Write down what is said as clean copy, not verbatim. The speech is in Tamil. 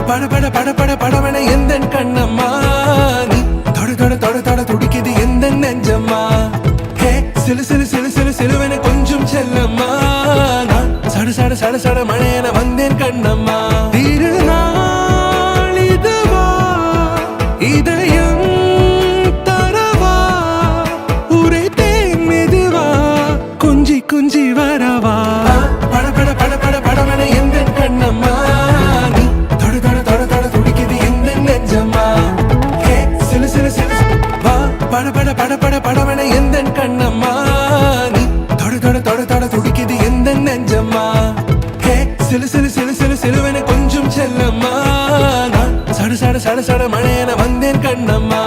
பட பட பட பட படவன எந்தன் கண்ணம்மா நீ தொட தொட தொட தொட துடிக்குது எந்த நெஞ்சம்மா ஹே சிலு சிலு சிலு சிலு சிலுவன கொஞ்சம் செல்லம்மா நான் சட சட சட சட மழையன வந்தேன் கண்ணம்மா திருநாள் இதுவா இதயம் தரவா உரைத்தேன் மெதுவா குஞ்சி குஞ்சி வரவா பட பட பட பட படவன எந்தன் கண்ணம்மா நீ தொட தொட தொட தொட துடிக்குது எந்த நெஞ்சம்மா ஹே சிலு சிலு சிலு வா பட பட பட பட படவன எந்தன் கண்ணம்மா நீ தொட தொட தொட தொட துடிக்குது எந்த நெஞ்சம்மா ஹே சிலு சிலு சிலு சிலு சிலுவன கொஞ்சம் செல்லம்மா நான் சட சட சட சட மழையன வந்தேன் கண்ணம்மா